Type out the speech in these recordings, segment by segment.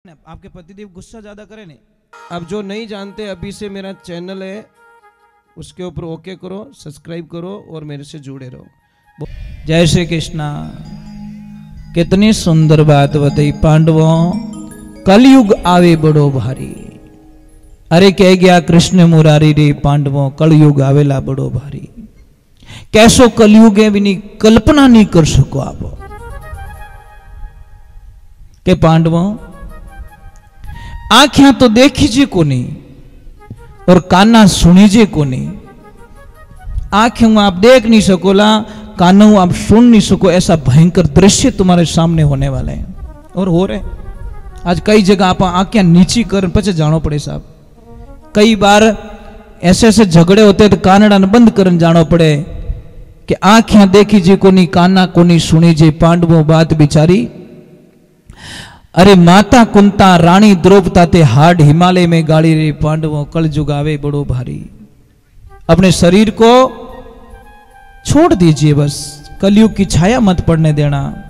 आपके पतिदेव गुस्सा ज्यादा करे नहीं। अब जो नहीं जानते, अभी से मेरा चैनल है उसके ऊपर ओके करो, सब्सक्राइब करो और मेरे से जुड़े रहो। जय श्री कृष्णा। कितनी सुंदर बात बताई पांडवों, कलयुग आवे बड़ो भारी। अरे कह गया कृष्ण मुरारी रे पांडवों, कलयुग आवेला बड़ो भारी। कैसो कलयुग है भी कल्पना नहीं कर सको आप के पांडवों। आंखें तो देखीजे को नहीं और काना सुनीजे को नहीं। आंखें आप देख नहीं सकोला, कानों आप सुन नहीं सको। ऐसा भयंकर दृश्य तुम्हारे सामने होने वाले हैं और हो रहे। आज कई जगह आप आंखें नीची कर पचे जानो पड़े साहब। कई बार ऐसे ऐसे झगड़े होते तो कानड़ा बंद कर जानो पड़े कि आंखें देखी जे को नहीं, काना को नहीं सुनी जे। पांडवों बात बिचारी। अरे माता कुंता रानी द्रौपदा ते हाड हिमालय में गाड़ी रे पांडवों, कलयुग आवे बड़ो भारी। अपने शरीर को छोड़ दीजिए, बस कलयुग की छाया मत पड़ने देना।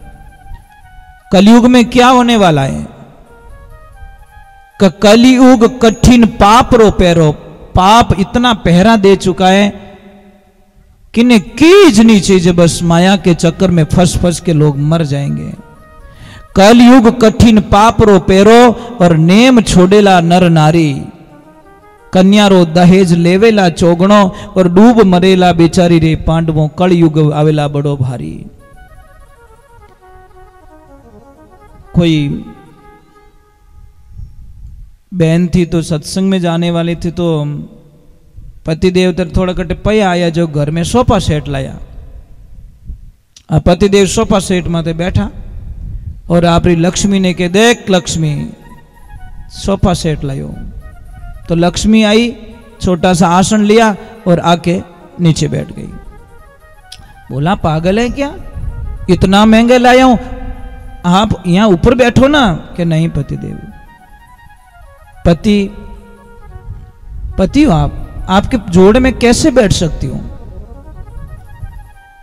कलयुग में क्या होने वाला है? कलयुग कठिन पाप रो पैरो। पाप इतना पहरा दे चुका है कि ने कीज नहीं चाहिए, बस माया के चक्कर में फंस फंस के लोग मर जाएंगे। कलयुग कठिन पाप रो पैरो और नेम छोड़ेला नर नारी। कन्या रो दहेज लेवेला चोगणो और डूब मरेला बेचारी रे पांडवों, कलयुग आवेला बड़ो भारी। कोई बहन थी तो सत्संग में जाने वाली थी, तो पतिदेव तर थोड़ा कटे पै आया जो घर में सोफा सेट लाया। पतिदेव सोफा सेट में बैठा और आपरी लक्ष्मी ने कह, देख लक्ष्मी सोफा सेट लायो। तो लक्ष्मी आई, छोटा सा आसन लिया और आके नीचे बैठ गई। बोला पागल है क्या, इतना महंगे लाया हूं, आप यहां ऊपर बैठो ना। कि नहीं पतिदेव, पति हो आप, आपके जोड़े में कैसे बैठ सकती हूं?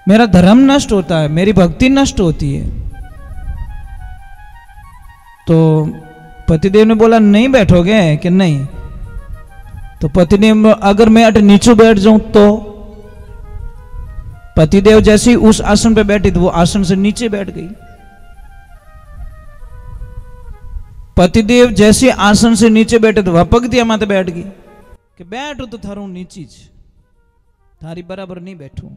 मेरा धर्म नष्ट होता है, मेरी भक्ति नष्ट होती है। तो पतिदेव ने बोला नहीं बैठोगे? कि नहीं। तो पतिदेव, अगर मैं अट नीचे बैठ जाऊं तो? पतिदेव जैसे ही उस आसन पे बैठी तो वो आसन से नीचे बैठ गई। पतिदेव जैसे आसन से नीचे बैठे तो वह पगतिया माते बैठ गई कि बैठो तो थारू नीची थारी बराबर नहीं बैठू।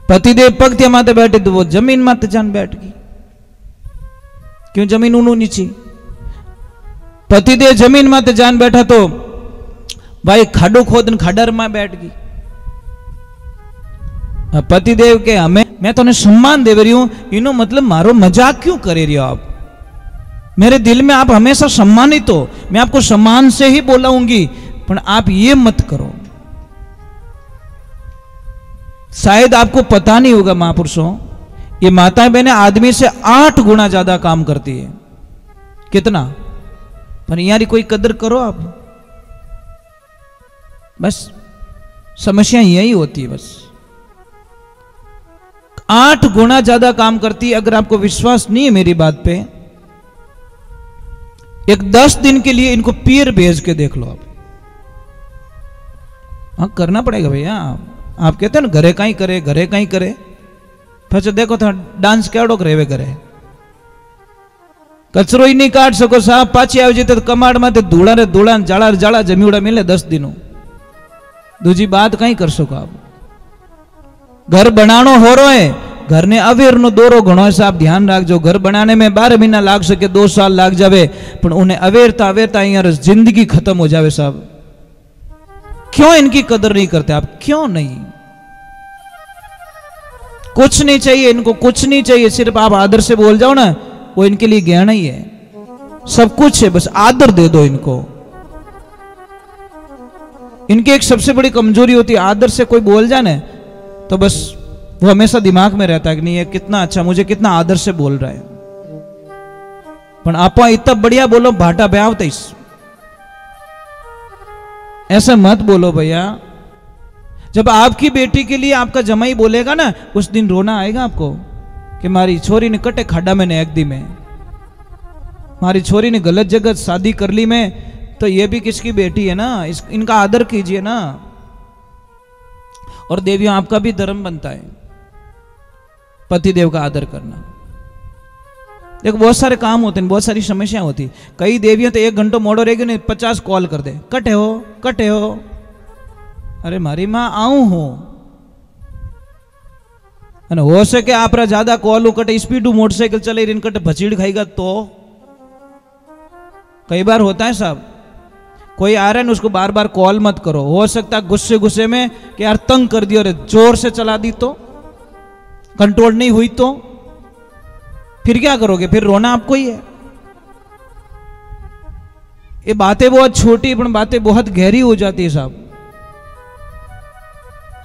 पतिदेव पगतिया माते बैठे तो वो जमीन माते जान बैठ गई। क्यों जमीन उन्हों नीची? पतिदेव जमीन माते जान बैठा तो भाई खाडो खोदन खाडर में बैठ गई। पतिदेव के हमें, मैं तो सम्मान दे रही हूं, इनो मतलब मारो मजाक क्यों करे रही हो आप? मेरे दिल में आप हमेशा सम्मानित हो, मैं आपको सम्मान से ही बोलाऊंगी, पर आप ये मत करो। शायद आपको पता नहीं होगा महापुरुषों, ये माताएं बहनें आदमी से 8 गुना ज्यादा काम करती है। कितना? पर यार कोई कदर करो आप। बस समस्या यही होती है, बस 8 गुना ज्यादा काम करती है। अगर आपको विश्वास नहीं है मेरी बात पे, एक 10 दिन के लिए इनको पीर भेज के देख लो आप। हाँ करना पड़ेगा भैया। आप कहते हैं ना घरे कहीं करे, घरे कहीं करे, फिर देखो था डांस केड़ो करे घरे। कचरो ही नहीं काट सको साहब, पाची आई जाते तो कमाड़ में धूड़ा रे धूड़ा, जाड़ा जाड़ा जमीड़ा मिले 10 दिनों। दूजी बात कहीं कर सको आप। घर बनानो हो रो है, घर ने अवेर नो दौरो घणो है साहब, ध्यान रखो। घर बनाने में 12 महीना लाग सके, 2 साल लाग जावे, पर उन्हें अवेरता अवेरता यार जिंदगी खत्म हो जावे साहब। क्यों इनकी कदर नहीं करते आप? क्यों नहीं? कुछ नहीं चाहिए इनको, कुछ नहीं चाहिए, सिर्फ आप आदर से बोल जाओ ना, वो इनके लिए ज्ञान ही है। सब कुछ है, बस आदर दे दो इनको। इनकी एक सबसे बड़ी कमजोरी होती है, आदर से कोई बोल जाए ना तो बस वो हमेशा दिमाग में रहता है कि नहीं ये कितना अच्छा, मुझे कितना आदर से बोल रहा है। पर आप इतना बढ़िया बोलो, भाटा ब्याह तेईस, ऐसा मत बोलो भैया। जब आपकी बेटी के लिए आपका जमाई बोलेगा ना, उस दिन रोना आएगा आपको कि मारी छोरी ने कटे खाडा में एक दी में। हमारी छोरी ने गलत जगह शादी कर ली मैं, तो ये भी किसकी बेटी है ना, इनका आदर कीजिए ना। और देवियों, आपका भी धर्म बनता है पति देव का आदर करना। देखो बहुत सारे काम होते हैं, बहुत सारी समस्या होती। कई देवियों तो 1 घंटा मोड़ो रहेगी नहीं, 50 कॉल कर दे, कटे हो कटे हो। अरे मारी माँ आऊं हूं, हो सके आप ज्यादा कॉल कटे, स्पीड मोटरसाइकिल चले इन कटे भचीड़ खाएगा तो। कई बार होता है साहब, कोई आ रहा है ना, उसको बार बार कॉल मत करो। हो सकता है गुस्से गुस्से में कि यार तंग कर दिया, अरे जोर से चला दी तो, कंट्रोल नहीं हुई तो फिर क्या करोगे? फिर रोना आपको ही है। ये बातें बहुत छोटी पर बातें बहुत गहरी हो जाती है साहब।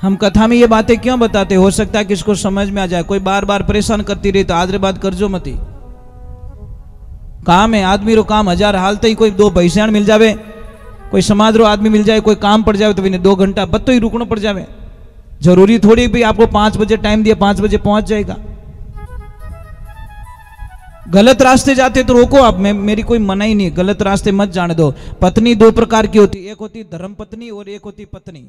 हम कथा में ये बातें क्यों बताते? हो सकता है किसको समझ में आ जाए। कोई बार बार परेशान करती रही तो आदरे बात कर जो मती। काम है आदमी रो काम 1000 हालते ही कोई 2 पैसा मिल जावे, कोई समाज रो आदमी मिल जाए, कोई काम पड़ जाए तो इन्हें 2 घंटा बत्तो ही रुकना पड़ जावे। जरूरी थोड़ी भी आपको 5 बजे टाइम दिया 5 बजे पहुंच जाएगा। गलत रास्ते जाते तो रोको आप, मेरी कोई मना ही नहीं, गलत रास्ते मत जाने दो। पत्नी 2 प्रकार की होती, एक होती धर्म पत्नी और एक होती पत्नी।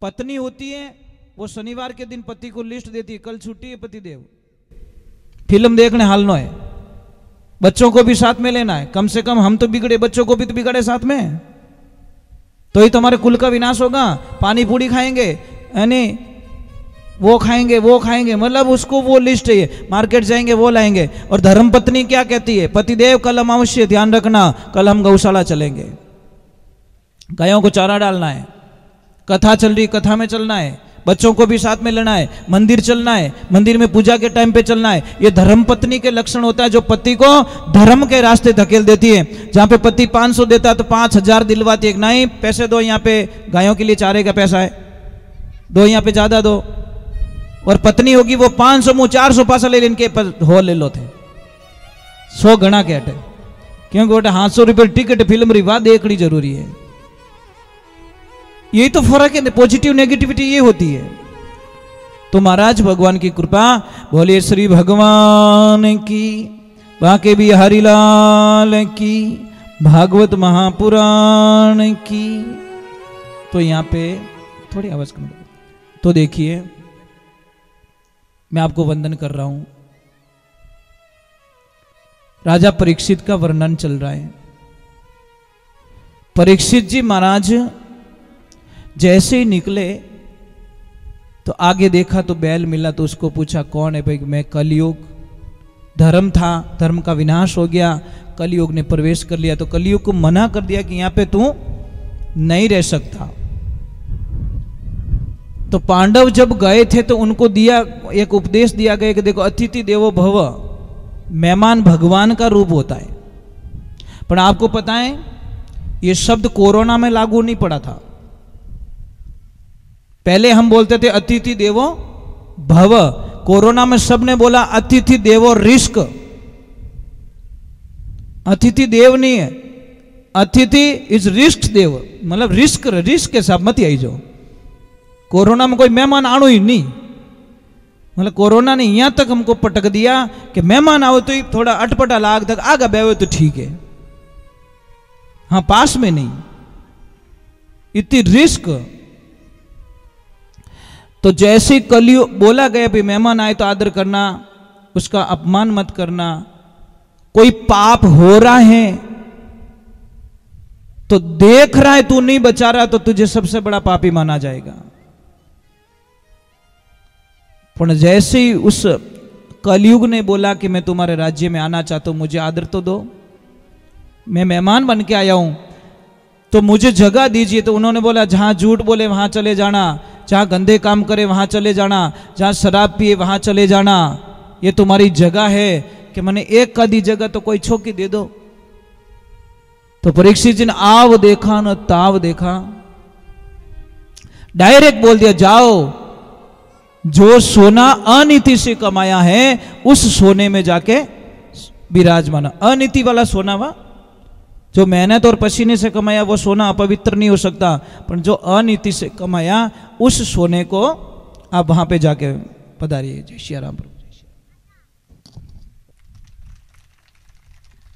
पत्नी होती है वो शनिवार के दिन पति को लिस्ट देती है, कल छुट्टी है पति देव, फिल्म देखने हालनो है, बच्चों को भी साथ में लेना है। कम से कम हम तो बिगड़े, बच्चों को भी तो बिगड़े साथ में, तो ही तुम्हारे कुल का विनाश होगा। पानी पूरी खाएंगे यानी वो खाएंगे, मतलब उसको वो लिस्ट है, मार्केट जाएंगे वो लाएंगे। और धर्म पत्नी क्या कहती है? पतिदेव कल अमावस्या ध्यान रखना, कल हम गौशाला चलेंगे, गायों को चारा डालना है, कथा चल रही कथा में चलना है, बच्चों को भी साथ में लेना है, मंदिर चलना है, मंदिर में पूजा के टाइम पे चलना है। ये धर्म पत्नी के लक्षण होता है, जो पति को धर्म के रास्ते धकेल देती है। जहां पे पति 500 देता है तो 5000 दिलवाती है। नहीं पैसे दो, यहाँ पे गायों के लिए चारे का पैसा है, दो यहाँ पे ज्यादा दो। और पत्नी होगी वो 500 मुँह 400 पासा ले इनके हो ले लो थे 100 गणा के हटे, क्योंकि बोटे 500 रुपये टिकट फिल्म रिवा देखनी जरूरी है। यही तो फर्क है, पॉजिटिव नेगेटिविटी ये होती है। तो महाराज भगवान की कृपा, बोलिए श्री भगवान की, बाके भी हरिलाल की, भागवत महापुराण की। तो यहां पे थोड़ी आवाज कम, तो देखिए मैं आपको वंदन कर रहा हूं। राजा परीक्षित का वर्णन चल रहा है। परीक्षित जी महाराज जैसे ही निकले तो आगे देखा तो बैल मिला, तो उसको पूछा कौन है? भाई मैं कलयुग, धर्म था, धर्म का विनाश हो गया, कलयुग ने प्रवेश कर लिया। तो कलयुग को मना कर दिया कि यहां पे तू नहीं रह सकता। तो पांडव जब गए थे तो उनको दिया एक उपदेश दिया गया कि देखो अतिथि देवो भव, मेहमान भगवान का रूप होता है। पर आपको पता है ये शब्द कोरोना में लागू नहीं पड़ा था। पहले हम बोलते थे अतिथि देवो भव, कोरोना में सबने बोला अतिथि देवो रिस्क। अतिथि देव नहीं है, अतिथि इज रिस्क देव, मतलब रिस्क के साथ मत आई जो। कोरोना में कोई मेहमान आनो ही नहीं, मतलब कोरोना ने यहां तक हमको पटक दिया कि मेहमान आओ तो थोड़ा अटपटा लाग तक आगा बैठो तो ठीक है, हाँ पास में नहीं, इतनी रिस्क। तो जैसे कलयुग बोला गया भी मेहमान आए तो आदर करना, उसका अपमान मत करना। कोई पाप हो रहा है तो देख रहा है तू नहीं बचा रहा तो तुझे सबसे बड़ा पापी माना जाएगा। पर जैसे ही उस कलयुग ने बोला कि मैं तुम्हारे राज्य में आना चाहता हूं, मुझे आदर तो दो, मैं मेहमान बन के आया हूं तो मुझे जगह दीजिए। तो उन्होंने बोला जहां झूठ बोले वहां चले जाना, जहां गंदे काम करे वहां चले जाना, जहां शराब पिए वहां चले जाना, ये तुम्हारी जगह है कि मैंने एक का दी जगह तो कोई छोकी दे दो। तो परीक्षित जी ने आव देखा न ताव देखा, डायरेक्ट बोल दिया जाओ, जो सोना अनीति से कमाया है उस सोने में जाके विराजमान। अनीति वाला सोना वा, जो मेहनत और पसीने से कमाया वो सोना अपवित्र नहीं हो सकता, पर जो अनीति से कमाया उस सोने को आप वहां पे जाके पधारिए। जय श्री राम प्रभु।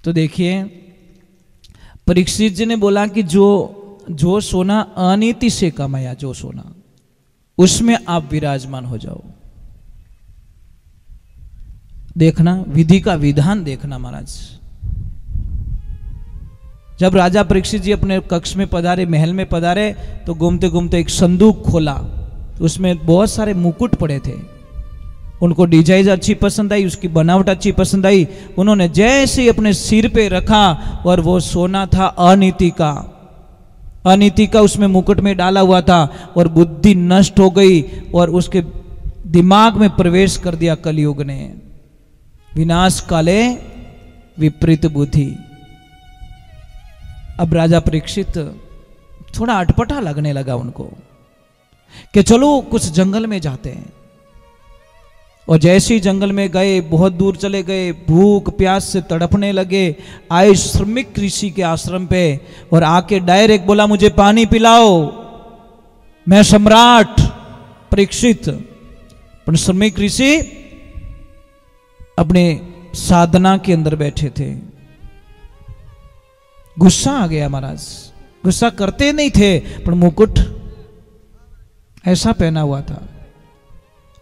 तो देखिए परीक्षित जी ने बोला कि जो सोना अनीति से कमाया, जो सोना, उसमें आप विराजमान हो जाओ। देखना विधि का विधान, देखना महाराज। जब राजा परीक्षित जी अपने कक्ष में पधारे, महल में पधारे, तो घूमते घूमते एक संदूक खोला, तो उसमें बहुत सारे मुकुट पड़े थे। उनको डिजाइन अच्छी पसंद आई, उसकी बनावट अच्छी पसंद आई। उन्होंने जैसे ही अपने सिर पे रखा, और वो सोना था अनीति का, अनीति का उसमें मुकुट में डाला हुआ था, और बुद्धि नष्ट हो गई, और उसके दिमाग में प्रवेश कर दिया कलयुग ने। विनाश काले विपरीत बुद्धि। अब राजा परीक्षित थोड़ा अटपटा लगने लगा उनको कि चलो कुछ जंगल में जाते हैं। और जैसे ही जंगल में गए, बहुत दूर चले गए, भूख प्यास से तड़पने लगे, आए श्रमिक ऋषि के आश्रम पे, और आके डायरेक्ट बोला मुझे पानी पिलाओ, मैं सम्राट परीक्षित। पर श्रमिक ऋषि अपने साधना के अंदर बैठे थे। गुस्सा आ गया महाराज। गुस्सा करते नहीं थे, पर मुकुट ऐसा पहना हुआ था।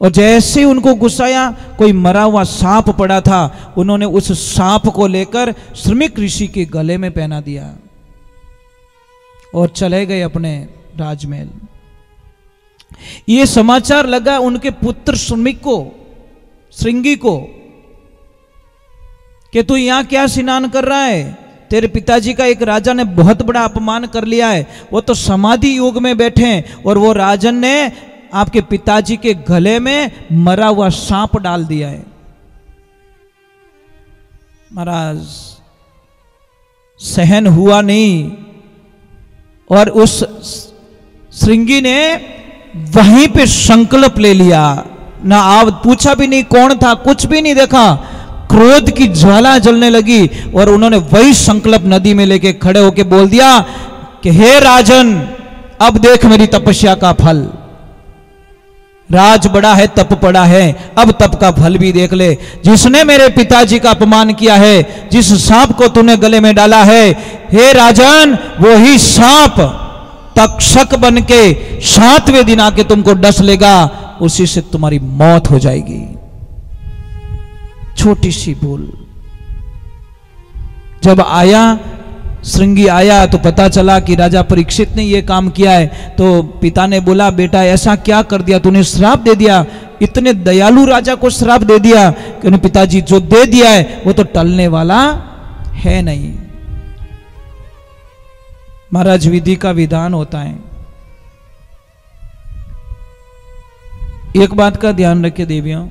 और जैसे उनको गुस्सा आया, कोई मरा हुआ सांप पड़ा था, उन्होंने उस सांप को लेकर श्रमिक ऋषि के गले में पहना दिया और चले गए अपने राजमहल। ये समाचार लगा उनके पुत्र श्रमिक को, श्रृंगी को, कि तू यहां क्या स्नान कर रहा है? तेरे पिताजी का एक राजा ने बहुत बड़ा अपमान कर लिया है। वो तो समाधि युग में बैठे हैं, और वो राजन ने आपके पिताजी के गले में मरा हुआ सांप डाल दिया है। महाराज सहन हुआ नहीं, और उस श्रृंगी ने वहीं पे संकल्प ले लिया। ना आप पूछा भी नहीं कौन था, कुछ भी नहीं देखा। क्रोध की ज्वाला जलने लगी, और उन्होंने वही संकल्प नदी में लेके खड़े होके बोल दिया कि हे राजन, अब देख मेरी तपस्या का फल। राज बड़ा है, तप पड़ा है, अब तप का फल भी देख ले। जिसने मेरे पिताजी का अपमान किया है, जिस सांप को तूने गले में डाला है, हे राजन, वो ही सांप तक्षक बन के 7वें दिन आके तुमको डस लेगा, उसी से तुम्हारी मौत हो जाएगी। छोटी सी भूल। जब आया श्रृंगी आया, तो पता चला कि राजा परीक्षित ने यह काम किया है। तो पिता ने बोला, बेटा ऐसा क्या कर दिया तूने? श्राप दे दिया। इतने दयालु राजा को श्राप दे दिया कि उन्हें पिताजी जो दे दिया है वो तो टलने वाला है नहीं। महाराज विधि का विधान होता है। एक बात का ध्यान रखे देवियों,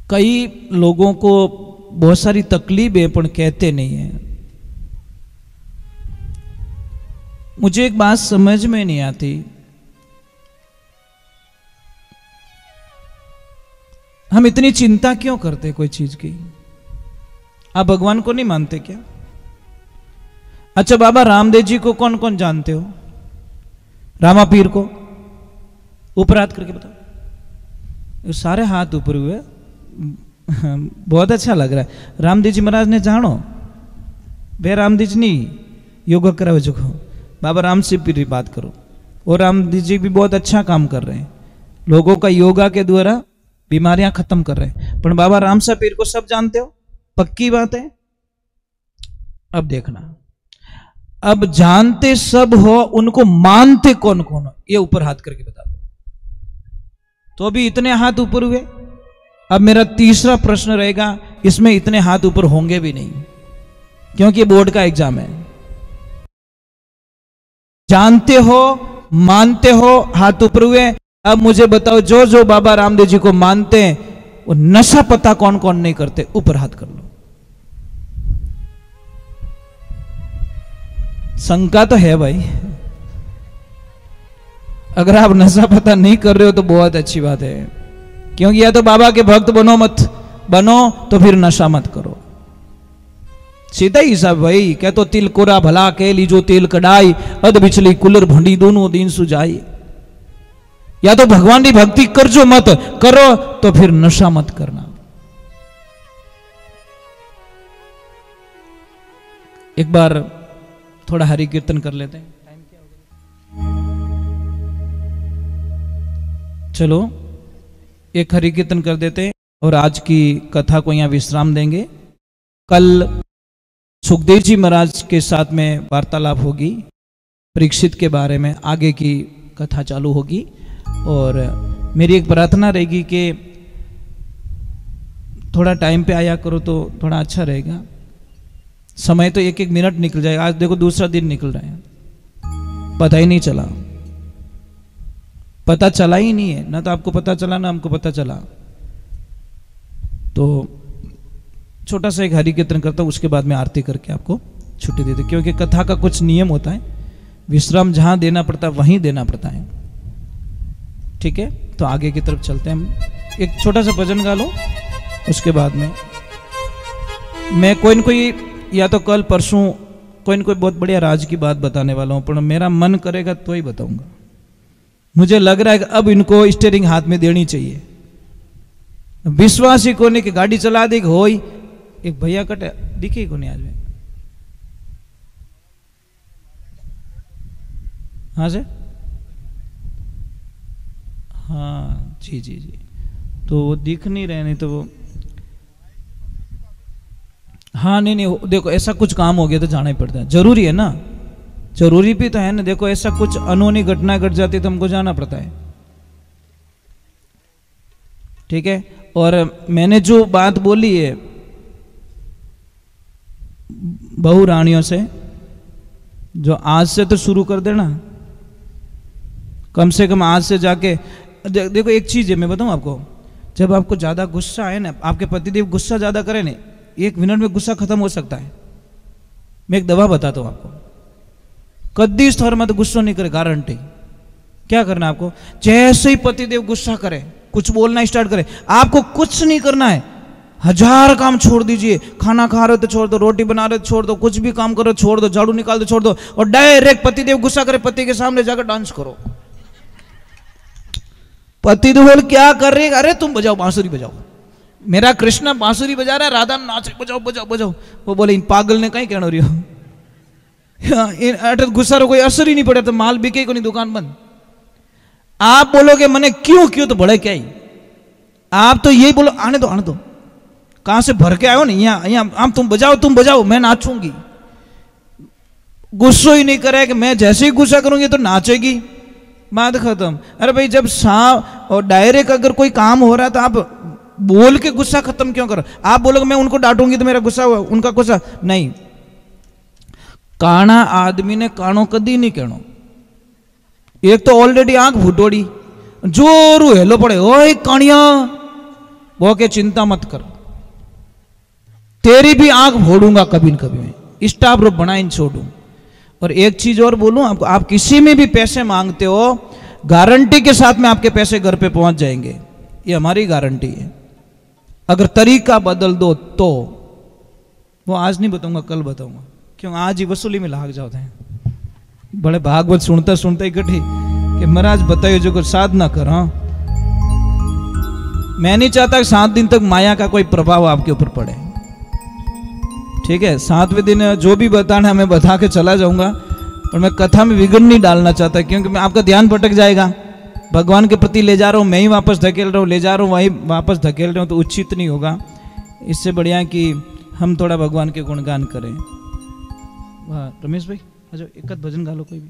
कई लोगों को बहुत सारी तकलीफ है पर कहते नहीं है। मुझे एक बात समझ में नहीं आती, हम इतनी चिंता क्यों करते कोई चीज की? आप भगवान को नहीं मानते क्या? अच्छा बाबा रामदेव जी को कौन कौन जानते हो? रामा पीर को ऊपर हाथ करके बताओ। सारे हाथ ऊपर हुए, बहुत अच्छा लग रहा है। रामदेव जी महाराज ने जानो वे रामदेव जी नहीं योगा करावे जो बाबा राम से पीर बात करो। और रामदेव जी भी बहुत अच्छा काम कर रहे हैं, लोगों का योगा के द्वारा बीमारियां खत्म कर रहे हैं। पर बाबा राम सा पीर को सब जानते हो, पक्की बात है। अब देखना, अब जानते सब हो, उनको मानते कौन कौन हो? ये ऊपर हाथ करके बता दो। तो अभी इतने हाथ ऊपर हुए। अब मेरा तीसरा प्रश्न रहेगा, इसमें इतने हाथ ऊपर होंगे भी नहीं, क्योंकि बोर्ड का एग्जाम है। जानते हो, मानते हो, हाथ ऊपर हुए। अब मुझे बताओ, जो जो बाबा रामदेव जी को मानते हैं वो नशा पता कौन कौन नहीं करते? ऊपर हाथ कर लो। शंका तो है भाई। अगर आप नशा पता नहीं कर रहे हो तो बहुत अच्छी बात है, क्योंकि या तो बाबा के भक्त बनो, मत बनो तो फिर नशा मत करो। सीधा ही सब भाई। क्या तो तिल कोरा भला के लीजो तेल कढ़ाई, अध बिचली कुलर भंडी दोनों दिन सुझाई। या तो भगवान की भक्ति कर जो मत करो तो फिर नशा मत करना। एक बार थोड़ा हरि कीर्तन कर लेते हैं। टाइम क्या हो गया? चलो एक हरि कीर्तन कर देते हैं और आज की कथा को यहाँ विश्राम देंगे। कल सुखदेव जी महाराज के साथ में वार्तालाप होगी, परीक्षित के बारे में आगे की कथा चालू होगी। और मेरी एक प्रार्थना रहेगी कि थोड़ा टाइम पे आया करो तो थोड़ा अच्छा रहेगा। समय तो एक एक मिनट निकल जाएगा। आज देखो दूसरा दिन निकल रहा है, पता ही नहीं चला, पता चला ही नहीं है, ना तो आपको पता चला ना हमको पता चला। तो छोटा सा एक हरि कीर्तन करता हूँ, उसके बाद में आरती करके आपको छुट्टी देते, क्योंकि कथा का कुछ नियम होता है, विश्राम जहां देना पड़ता है वहीं देना पड़ता है। ठीक है, तो आगे की तरफ चलते हैं। हम एक छोटा सा भजन गा लो, उसके बाद में मैं कोई न कोई या तो कल परसों कोई न कोई बहुत बढ़िया राज की बात बताने वाला हूं, पर मेरा मन करेगा तो ही बताऊंगा। मुझे लग रहा है कि अब इनको स्टीयरिंग हाथ में देनी चाहिए। विश्वास ही कोने की गाड़ी चला दी हो ही। एक भैया कटे दिखे ही कोने आज में। हाँ से हाँ जी जी जी, तो वो दिख नहीं रहे, नहीं तो वो हाँ नहीं नहीं, देखो ऐसा कुछ काम हो गया तो जाना ही पड़ता है, जरूरी है ना, जरूरी भी तो है ना। देखो ऐसा कुछ अनहोनी घटना घट जाती तो हमको जाना पड़ता है। ठीक है, और मैंने जो बात बोली है बहु रानियों से, जो आज से तो शुरू कर देना, कम से कम आज से जाके देखो। एक चीज है मैं बताऊं आपको, जब आपको ज्यादा गुस्सा है ना, आपके पतिदेव गुस्सा ज्यादा करे ना, 1 मिनट में गुस्सा खत्म हो सकता है। मैं एक दवा बताता हूं आपको, कद्दी स्तर में तो गुस्सा नहीं करे, गारंटी। क्या करना आपको, जैसे ही पतिदेव गुस्सा करे, कुछ बोलना स्टार्ट करे, आपको कुछ नहीं करना है, 1000 काम छोड़ दीजिए। खाना खा रहे तो छोड़ दो, रोटी बना रहे तो छोड़ दो, कुछ भी काम करो छोड़ दो, झाड़ू निकाल दो छोड़ दो, और डायरेक्ट पतिदेव गुस्सा करे, पति के सामने जाकर डांस करो। पतिदेव क्या कर रहे, अरे तुम बजाओ, बांसुरी बजाओ, मेरा कृष्णा बांसुरी बजा रहा है, राधा नाच, बजाओ बजाओ बजाओ। वो बोले इन पागल ने कहीं कहना रही हो, गुस्सा कोई असर ही नहीं पड़े, तो माल बिके को नहीं, दुकान बंद। आप बोलोगे मैंने क्यों क्यों, तो बड़े क्या ही, आप तो यही बोलो आने दो आने दो, कहां से भर के आयो ना, यहाँ तुम बजाओ मैं नाचूंगी। गुस्सा ही नहीं करे कि मैं जैसे ही गुस्सा करूंगी तो नाचेगी, बात खत्म। अरे भाई जब सांप और डायरेक्ट अगर कोई काम हो रहा है तो आप बोल के गुस्सा खत्म क्यों करो। आप बोलोगे मैं उनको डांटूंगी तो मेरा गुस्सा हुआ, उनका गुस्सा नहीं। काना आदमी ने कानो कदी नहीं कहनो। एक तो ऑलरेडी आंख फुटोड़ी, जोरू हेलो पड़े, ओए कानिया, वो के चिंता मत कर, तेरी भी आंख फोड़ूंगा कभी न कभी, मैं स्टाफ रूप बनाई छोड़ू। और एक चीज और बोलूं आपको, आप किसी में भी पैसे मांगते हो, गारंटी के साथ में आपके पैसे घर पे पहुंच जाएंगे, ये हमारी गारंटी है। अगर तरीका बदल दो तो, वो आज नहीं बताऊंगा, कल बताऊंगा, क्यों आज ही वसूली में लाग जाते हैं। बड़े भागवत सुनता सुनता इकट्ठी कि महाराज बताइए जो कुछ साधना कर। हाँ, मैं नहीं चाहता कि 7 दिन तक माया का कोई प्रभाव आपके ऊपर पड़े। ठीक है, 7वें दिन जो भी बताना है मैं बता के चला जाऊंगा, और मैं कथा में विघ्न नहीं डालना चाहता, क्योंकि मैं आपका ध्यान भटक जाएगा। भगवान के प्रति ले जा रहा हूँ, मैं ही वापस धकेल रहा हूँ, ले जा रहा हूँ वहीं वापस धकेल रहा हूँ, तो उचित नहीं होगा। इससे बढ़िया कि हम थोड़ा भगवान के गुणगान करें। वाह रमेश भाई, अच्छा एक भजन गा लो कोई भी।